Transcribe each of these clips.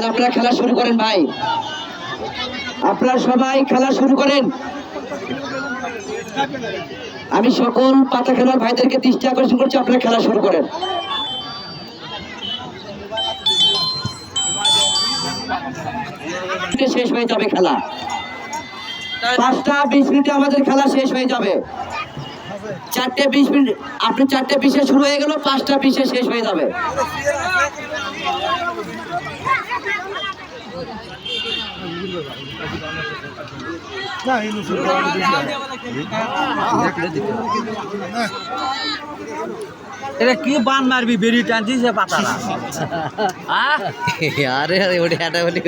আপনারা খেলা শুরু করেন ভাই, আপনারা সবাই খেলা শুরু করেন। আমি সকল পাতা খেলার ভাইদেরকে দৃষ্টি আকর্ষণ করছি, আপনারা খেলা শুরু করেন। শেষ হয়ে যাবে খেলা, 5টা 20 মিনিটে আমাদের খেলা শেষ হয়ে যাবে। 4টে 20 মিনিট, আপনি 4টে 20-এ শুরু হয়ে গেল, 5টা 20-এ শেষ হয়ে যাবে। এটা কি বান মারবি বেরি টানছিস পাতারা আরে আরে ওটা এটা বলি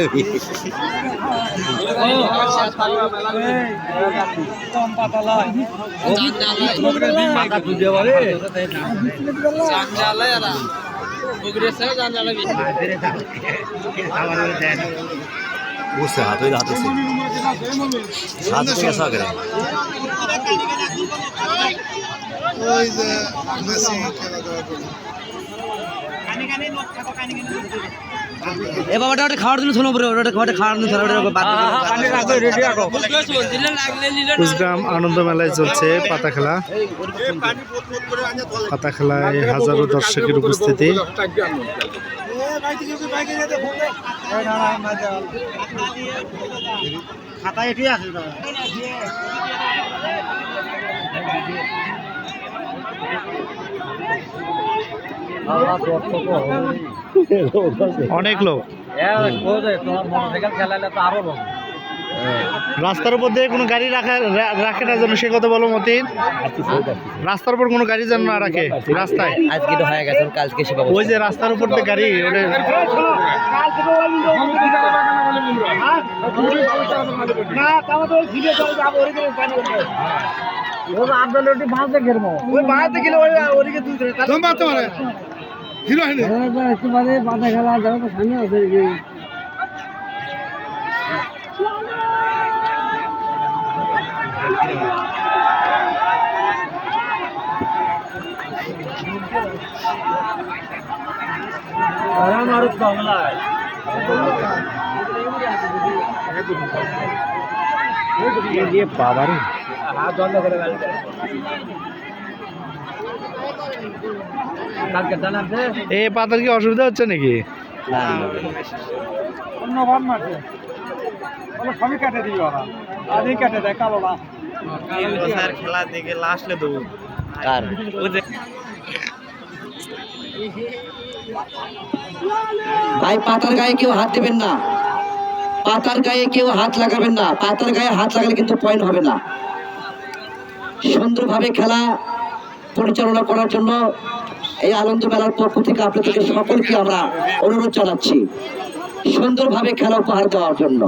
কম পাতা লয় পাতা তুই বলে জানজালে এরা বগরে সে জানজালে বি उससे हाथ से हाथ से कैसा करें এ বাবাটা ওটা খাওয়ার জন্য শোনো, ওটা খাওয়ার জন্য কুচগ্রাম আনন্দ মেলায় চলছে পাতা খেলা। পাতা খেলায় হাজারো দর্শকের উপস্থিতি। অনেক লোক তোমার মোটরসাইকেল খেলালে তো আরো লোক রাস্তার উপর দিয়ে কোনো গাড়ি রাখে না যেন, সে কথা বলো মতিন। রাস্তার উপর কোনো গাড়ি যেন না রাখে রাস্তায়। আজকে তো হয়ে গেছে, কালকে সে ওই যে রাস্তার উপর দিয়ে গাড়ি পাতা খেলা যারা তো সামনে আছে মারুত বাংলায় বাবারে হাত বন্ধ করে এই পাতার কি অসুবিধা হচ্ছে নাকি? অন্য ভাব মারছে সবই কেটে দিই ওরা, আজই কেটে দেয় কালো না খেলা দেখে লাস্টলে দেবো কার ভাই। পাতার গায়ে কেউ হাত দেবেন না, পাতার গায়ে কেউ হাত লাগাবেন না। পাতার গায়ে হাত লাগালে কিন্তু পয়েন্ট হবে না। সুন্দরভাবে খেলা পরিচালনা করার জন্য এই আনন্দ মেলার পক্ষ থেকে আপনাদেরকে সকলকে আমরা অনুরোধ জানাচ্ছি সুন্দরভাবে খেলা উপহার দেওয়ার জন্য।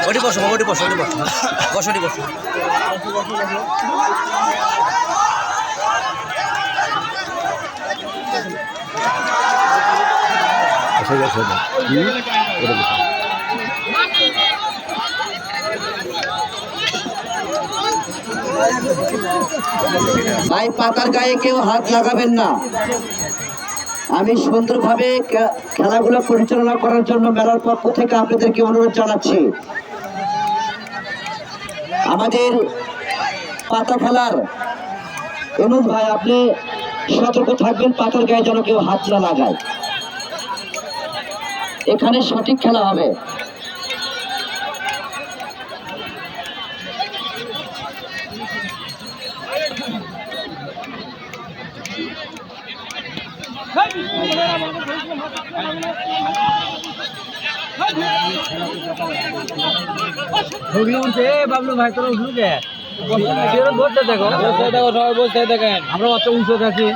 ওটি বসো, ওটি বসো, ওটি বসো, বসো, ওটি বসো। ভাই পাতার গায়ে কেউ হাত লাগাবেন না। আমি সুন্দরভাবে খেলাগুলো পরিচালনা করার জন্য মেলার পক্ষ থেকে আপনাদেরকে অনুরোধ জানাচ্ছি। আমাদের পাতা খেলার অনুরোধ ভাই, আপনি সতর্ক থাকবেন, পাতার গায়ে যেন কেউ হাত না লাগায়। এখানে সঠিক খেলা হবে। বাবলু ভাই তোর উঠলু কে বসে দেখো সবাই বসে দেখেন আমরা অত উঁচু আছি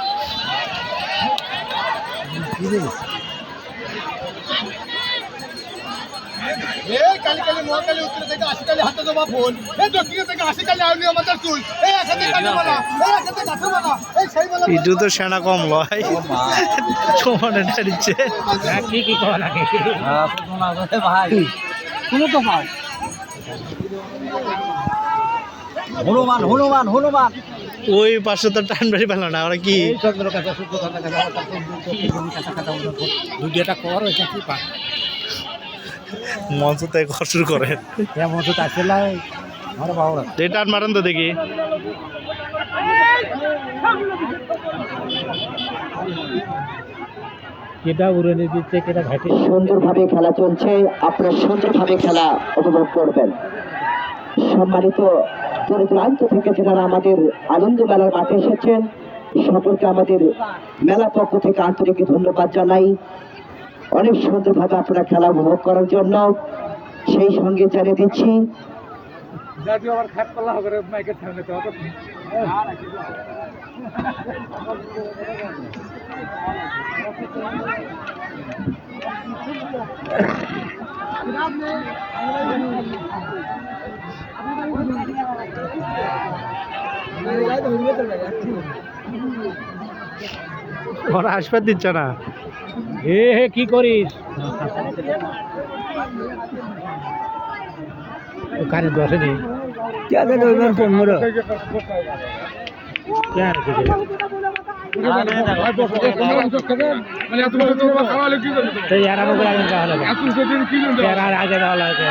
কালি কালি মহাকালী উত্তর থেকে 80 কালি হাতে জমা ফুল এই দক্ষিণ থেকে 80 কালি আউলি আমাদের চুল এই এখানে কালি বলা এই এখানে গাছে বলা এই সেই বলা ইটু তো সেনা কম লয় সমানে দিচ্ছে কি করা লাগে ভাই তুমি তো পাও হনুমান হনুমান হনুমান ওই পাশে তো টান বাড়ি পেল না ওরা কি দুইটা কর হয়েছে কি পা মঞ্চ থেকে শুরু করে মঞ্চ আসলে আমার বাবা টান মারেন তো দেখি কেটা উড়ে দিচ্ছে কেটা ঘাটে সুন্দরভাবে খেলা চলছে, আপনারা সুন্দরভাবে খেলা উপভোগ করবেন। সম্মানিত দূর দূরান্ত থেকে যারা আমাদের আনন্দ মেলার মাঠে এসেছেন সকলকে আমাদের মেলা পক্ষ থেকে আন্তরিক ধন্যবাদ জানাই। অনেক সুন্দরভাবে আপনারা খেলা উপভোগ করার জন্য সেই সঙ্গে জানিয়ে দিচ্ছি জাতীয় আবার খাট পাল্লা করে মাইকের সামনে তো ওরা আসবার দিচ্ছে না হে কি করিস কানে দশে নেই আগে দেওয়া লাগে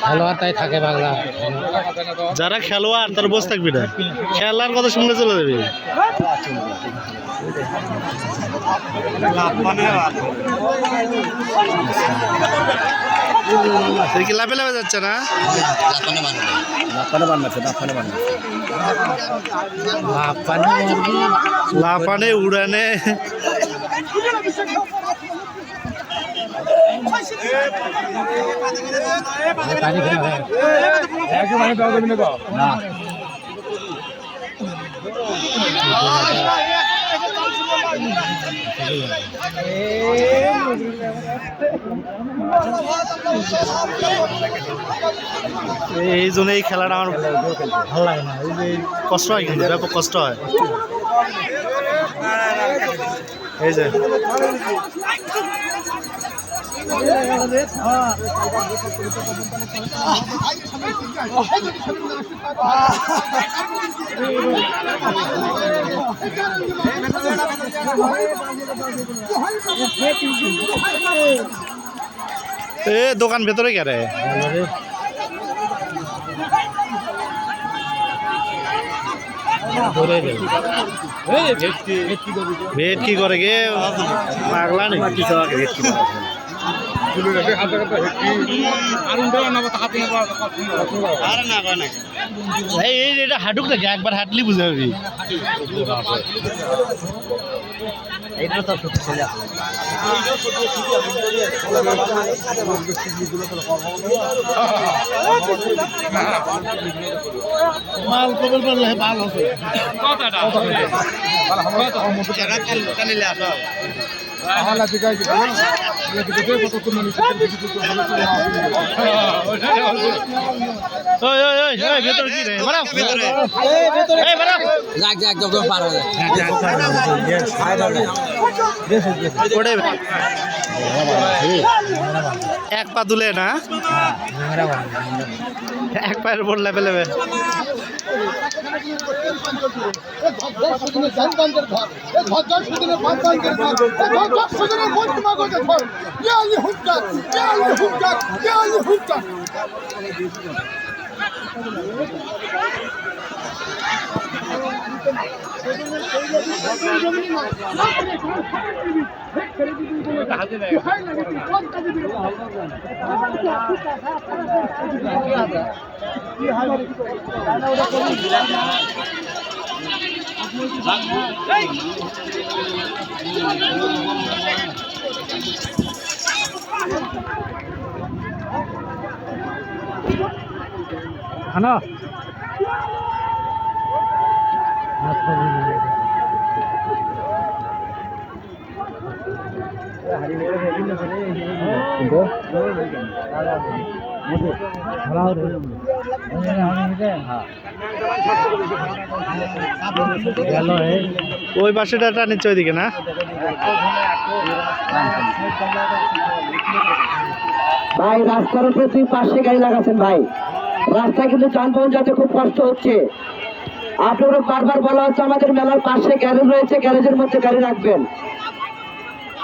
খেলোয়াড় তাই থাকে বাংলা যারা খেলোয়াড় তার বসে থাকবি না খেলার কথা শুনলে চলে যাবে কি লাভে লাভে যাচ্ছে না লাফানে উড়ানে এই জন্য এই খেলাটা আমার ভালো লাগে না এই যে কষ্ট হয় কিন্তু ব্যাপক কষ্ট হয় এই যে এ দোকান ভেতরে গেলে ভেট কি করে গে পাগলা নাকি এটা হাঁটুক নাকি একবার হাঁটলি বুঝে যাবি মাল কবল পারলে ভালো হবে ভেতরে কি রে এক পা তুলে না এক পায়ের উপর লেভে লেভে হ্যালো ওই পাশেটা টানিচ্ছে ওইদিকে না ভাই রাস্তার উপরে তুই পাশে গাড়ি লাগাচ্ছেন ভাই, রাস্তায় কিন্তু যানবাহন যাতে খুব কষ্ট হচ্ছে। আপনারও বারবার বলা হচ্ছে আমাদের মেলার পাশে গ্যারেজ রয়েছে, গ্যারেজের মধ্যে গাড়ি রাখবেন।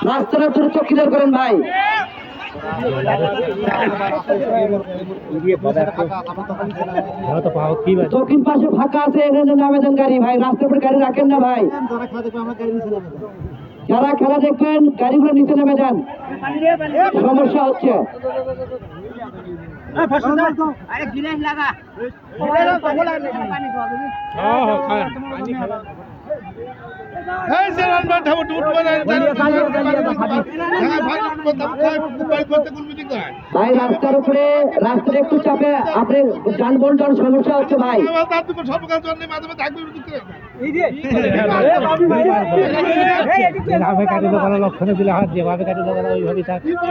রাস্তাটা দ্রুত ক্লিয়ার করেন ভাই। দক্ষিণ পাশে ফাঁকা আছে, এখানে নামে দেন গাড়ি ভাই, রাস্তার উপরে গাড়ি রাখেন না ভাই। যারা খেলা দেখবেন গাড়িগুলো নিচে নেমে যান, সমস্যা হচ্ছে। ভাই রাস্তার উপরে, রাস্তার একটু চাপে আপনি যানবাহন সমস্যা হচ্ছে ভাই। লক্ষণে দিলে হাত যেভাবে কাটি দোকান ওইভাবে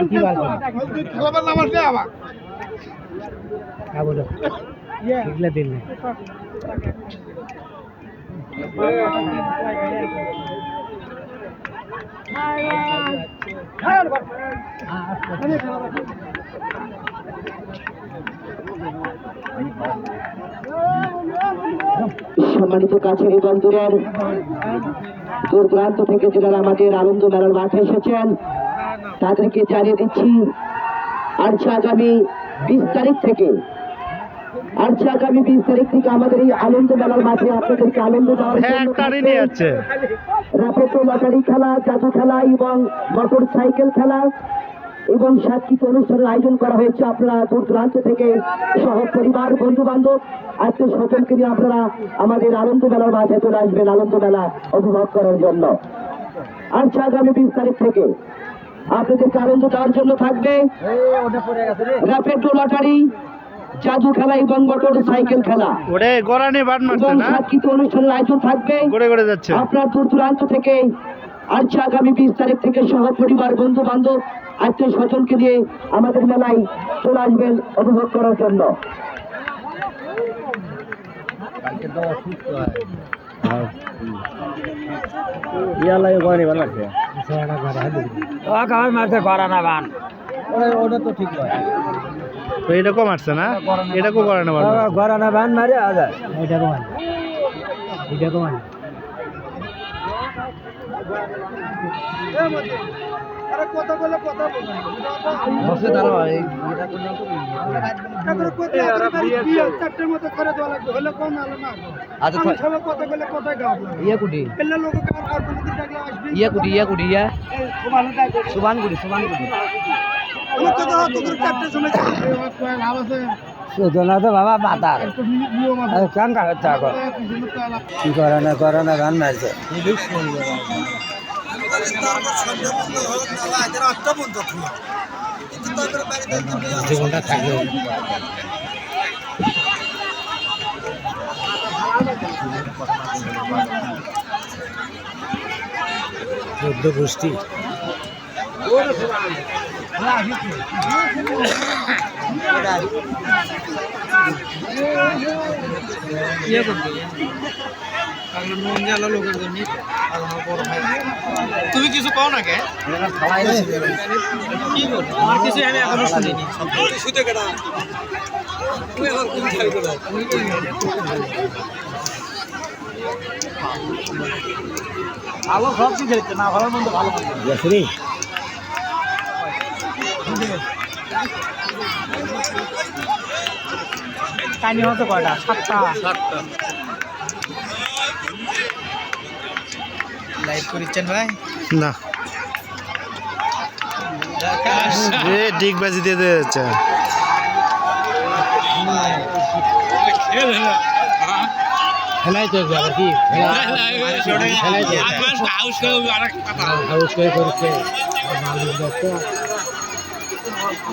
কি পারবেন দিন সম্মানিত কাছের বন্ধুরা, দূর দূরান্ত থেকে যারা আমাদের আনন্দ মেলার মাঠে এসেছেন তাদেরকে জানিয়ে দিচ্ছি আজকে আগামী 20 তারিখ থেকে আমাদের এই আনন্দ মেলার মাঠে আপনাদেরকে আনন্দ দেওয়ার জন্য র্যাপিড লটারি খেলা, জাদু খেলা এবং মোটর সাইকেল খেলা এবং সাংস্কৃতিক অনুষ্ঠানের আয়োজন করা হয়েছে। আপনারা দূর দূরান্ত থেকে সহ পরিবার, বন্ধু বান্ধব, আত্মীয় স্বজনকে নিয়ে আপনারা আমাদের আনন্দ মেলার মাঠে চলে আসবেন আনন্দ মেলা উপভোগ করার জন্য। আজকে আগামী 20 তারিখ থেকে আপনাদেরকে আনন্দ দেওয়ার জন্য থাকবে র্যাপিড লটারি, জাদু খেলা এবং মোটর সাইকেল খেলা। সাংস্কৃতিক অনুষ্ঠানের আয়োজন থাকবে। আপনার দূর দূরান্ত থেকে আজকে আগামী 20 তারিখ থেকে সহ পরিবার, বন্ধু বান্ধব, আত্মীয় স্বজনকে নিয়ে আমাদের মেলায় চলে আসবেন উপভোগ করার জন্য। এরকম আসছে না, এরকম করে না গড়ানা বান মারে আজাদ বাবা বাতার কান করে না গান মারছে জীবনটা থাকবে চোদ্দ গোষ্ঠী তুমি কিছু কও না কে আমার কিছু আমি এখনো শুনিনি ভালো সব কিছু হচ্ছে না ভালোর মধ্যে ভালো কাহিনী হচ্ছে কয়টা? 7টা। লাইভ করেছেন ভাই না এ ডিগবাজি দিয়ে যাচ্ছে খেলাই তো আবার কি খেলাই হাউস করে করছে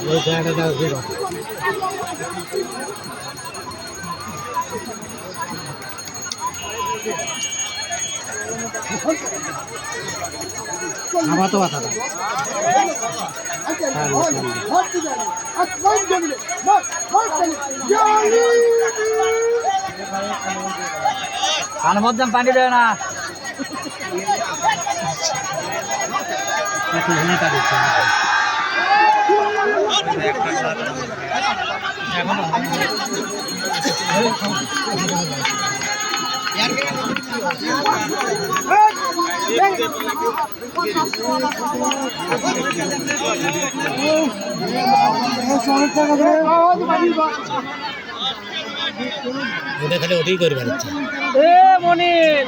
ওই জায়গাটা দাও দিবা আমার তো কথা কান মধ্যম পানি দেয় না ওটা খালি ওটাই করে বেড়াচ্ছে এ মনির